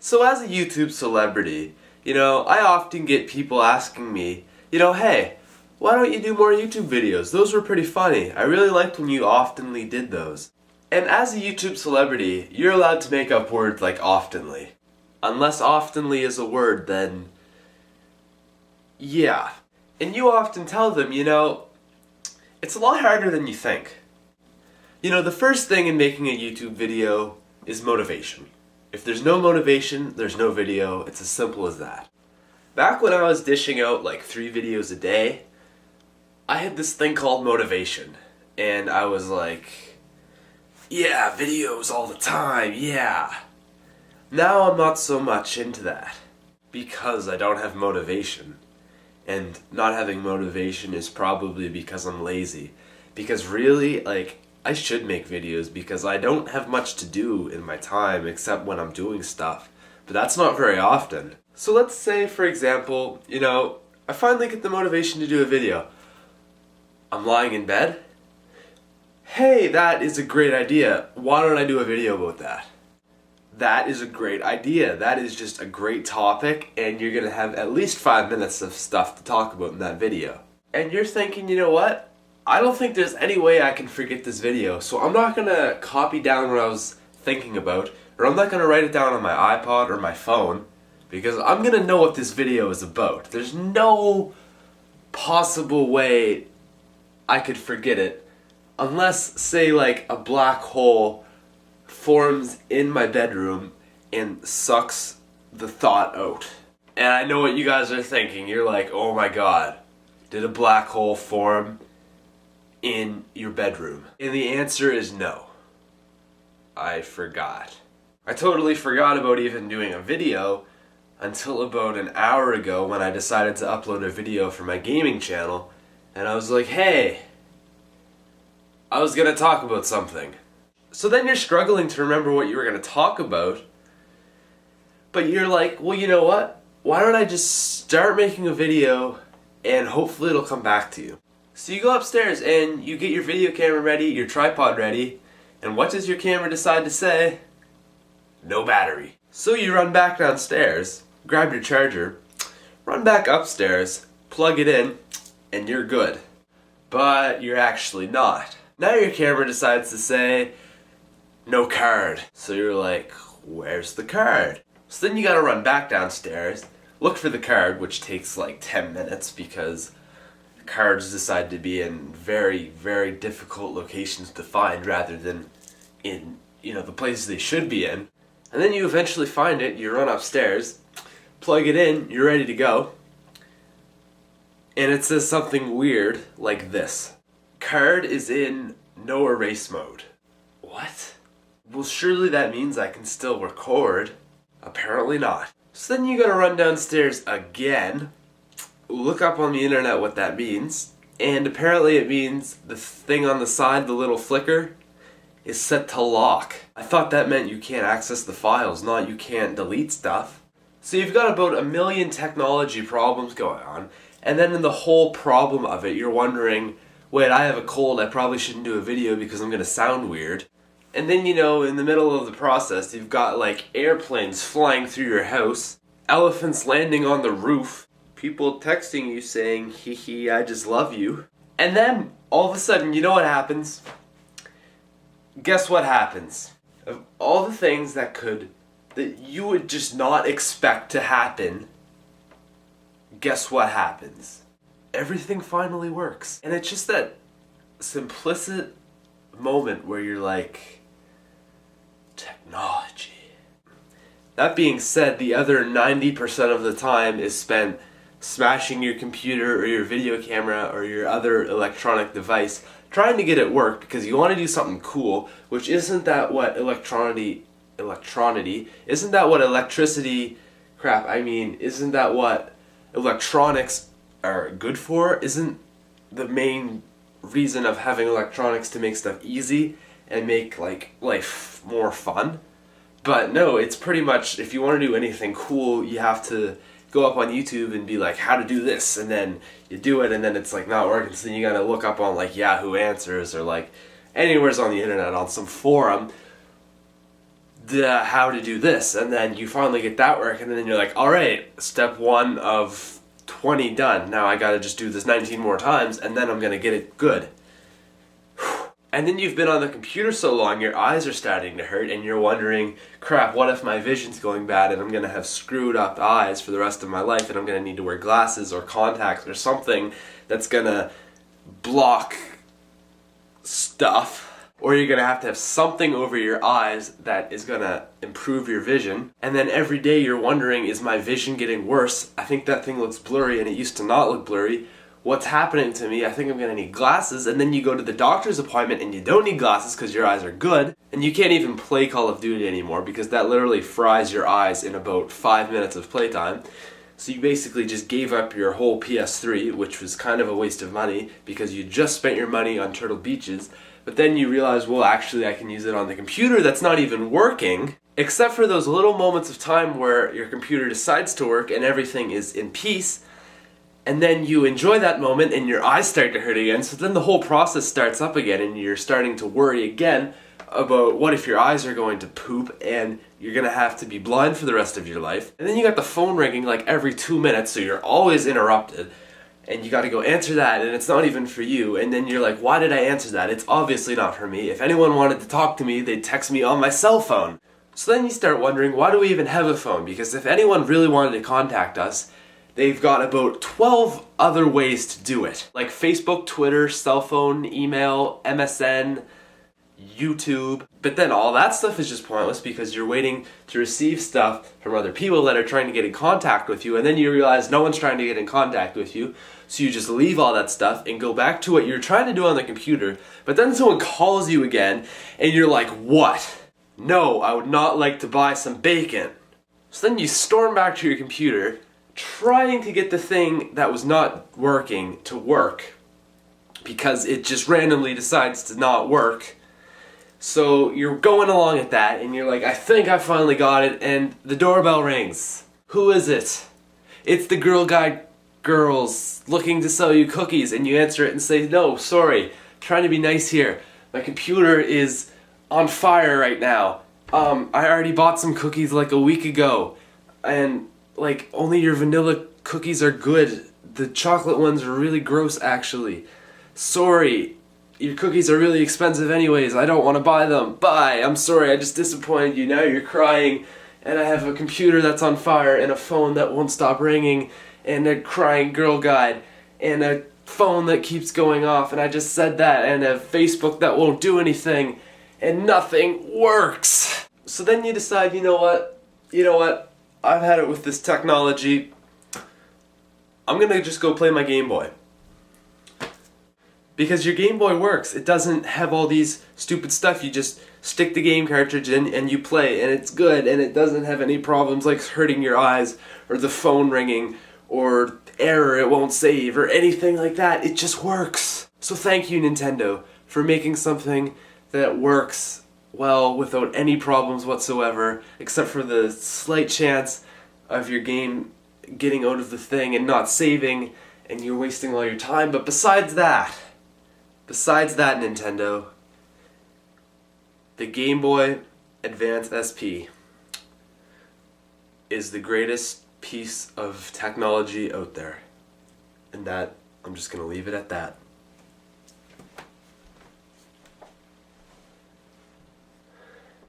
So as a YouTube celebrity, I often get people asking me, hey, why don't you do more YouTube videos? Those were pretty funny. I really liked when you oftenly did those. And as a YouTube celebrity, you're allowed to make up words like oftenly. Unless oftenly is a word, then yeah. And you often tell them, it's a lot harder than you think. The first thing in making a YouTube video is motivation. If there's no motivation, there's no video. It's as simple as that. Back when I was dishing out like 3 videos a day, I had this thing called motivation. And I was like, yeah, videos all the time, yeah. Now I'm not so much into that because I don't have motivation. And not having motivation is probably because I'm lazy. Because really, I should make videos because I don't have much to do in my time except when I'm doing stuff. But that's not very often. So let's say, for example, I finally get the motivation to do a video. I'm lying in bed. Hey, that is a great idea. Why don't I do a video about that? That is a great idea. That is just a great topic, and you're gonna have at least 5 minutes of stuff to talk about in that video. And you're thinking, you know what? I don't think there's any way I can forget this video, so I'm not gonna copy down what I was thinking about, or I'm not gonna write it down on my iPod or my phone, because I'm gonna know what this video is about. There's no possible way I could forget it, unless, say, a black hole forms in my bedroom and sucks the thought out. And I know what you guys are thinking. You're like, oh my god, did a black hole form in your bedroom? And the answer is no. I forgot. I totally forgot about even doing a video until about an hour ago when I decided to upload a video for my gaming channel, and I was like, hey, I was gonna talk about something. So then you're struggling to remember what you were gonna talk about, but you're like, well, you know what? Why don't I just start making a video and hopefully it'll come back to you. So you go upstairs and you get your video camera ready, your tripod ready, and what does your camera decide to say? No battery. So you run back downstairs, grab your charger, run back upstairs, plug it in, and you're good. But you're actually not. Now your camera decides to say, no card. So you're like, where's the card? So then you gotta run back downstairs, look for the card, which takes 10 minutes because cards decide to be in very, very difficult locations to find rather than in, the places they should be in. And then you eventually find it, you run upstairs, plug it in, you're ready to go. And it says something weird like this. Card is in no erase mode. What? Well, surely that means I can still record. Apparently not. So then you gotta run downstairs again, look up on the internet what that means, and apparently it means the thing on the side, the little flicker, is set to lock. I thought that meant you can't access the files, not you can't delete stuff. So you've got about 1 million technology problems going on, and then in the whole problem of it, you're wondering, wait, I have a cold, I probably shouldn't do a video because I'm gonna sound weird. And then, in the middle of the process, you've got airplanes flying through your house, elephants landing on the roof, people texting you saying, hee hee, I just love you. And then, all of a sudden, you know what happens? Guess what happens? Of all the things that you would just not expect to happen, guess what happens? Everything finally works. And it's just that simplistic moment where you're like, technology. That being said, the other 90% of the time is spent smashing your computer or your video camera or your other electronic device trying to get it work because you want to do something cool, which isn't that what electricity, isn't that what electronics are good for? Isn't the main reason of having electronics to make stuff easy and make life more fun? But no, it's pretty much, if you want to do anything cool, you have to go up on YouTube and be like, how to do this, and then you do it, and then it's not working, so then you gotta look up on Yahoo Answers or anywhere's on the internet, on some forum. how to do this, and then you finally get that work, and then you're like, alright, step 1 of 20 done. Now I gotta just do this 19 more times, and then I'm gonna get it good. And then you've been on the computer so long, your eyes are starting to hurt, and you're wondering, crap, what if my vision's going bad and I'm gonna have screwed up eyes for the rest of my life, and I'm gonna need to wear glasses or contacts or something that's gonna block stuff. Or you're gonna have something over your eyes that is gonna improve your vision. And then every day you're wondering, is my vision getting worse? I think that thing looks blurry and it used to not look blurry. What's happening to me? I think I'm gonna need glasses. And then you go to the doctor's appointment and you don't need glasses because your eyes are good. And you can't even play Call of Duty anymore because that literally fries your eyes in about 5 minutes of playtime. So you basically just gave up your whole PS3, which was kind of a waste of money because you just spent your money on Turtle Beaches. But then you realize, well, actually I can use it on the computer that's not even working, except for those little moments of time where your computer decides to work and everything is in peace, and then you enjoy that moment and your eyes start to hurt again, so then the whole process starts up again and you're starting to worry again about what if your eyes are going to poop and you're going to have to be blind for the rest of your life. And then you got the phone ringing like every 2 minutes, so you're always interrupted. And you gotta go answer that, and it's not even for you, and then you're like, why did I answer that? It's obviously not for me. If anyone wanted to talk to me, they'd text me on my cell phone. So then you start wondering, why do we even have a phone? Because if anyone really wanted to contact us, they've got about 12 other ways to do it. Like Facebook, Twitter, cell phone, email, MSN, YouTube. But then all that stuff is just pointless because you're waiting to receive stuff from other people that are trying to get in contact with you, and then you realize no one's trying to get in contact with you, so you just leave all that stuff and go back to what you're trying to do on the computer. But then someone calls you again and you're like, what? No, I would not like to buy some bacon. So then you storm back to your computer trying to get the thing that was not working to work because it just randomly decides to not work. So you're going along at that, and you're like, I think I finally got it, and the doorbell rings. Who is it? It's the Girl Guide girls looking to sell you cookies, and you answer it and say, no, sorry, trying to be nice here. My computer is on fire right now. I already bought some cookies like a week ago, and like only your vanilla cookies are good. The chocolate ones are really gross actually. Sorry. Your cookies are really expensive anyways, I don't want to buy them. Bye, I'm sorry, I just disappointed you, now you're crying, and I have a computer that's on fire, and a phone that won't stop ringing, and a crying girl guide, and a phone that keeps going off, and I just said that, and a Facebook that won't do anything, and nothing works. So then you decide, you know what, I've had it with this technology, I'm gonna just go play my Game Boy. Because your Game Boy works. It doesn't have all these stupid stuff. You just stick the game cartridge in and you play, and it's good, and it doesn't have any problems like hurting your eyes or the phone ringing or error, it won't save or anything like that. It just works. So thank you, Nintendo, for making something that works well without any problems whatsoever, except for the slight chance of your game getting out of the thing and not saving and you're wasting all your time. But besides that, Nintendo, the Game Boy Advance SP is the greatest piece of technology out there. And that, I'm just going to leave it at that.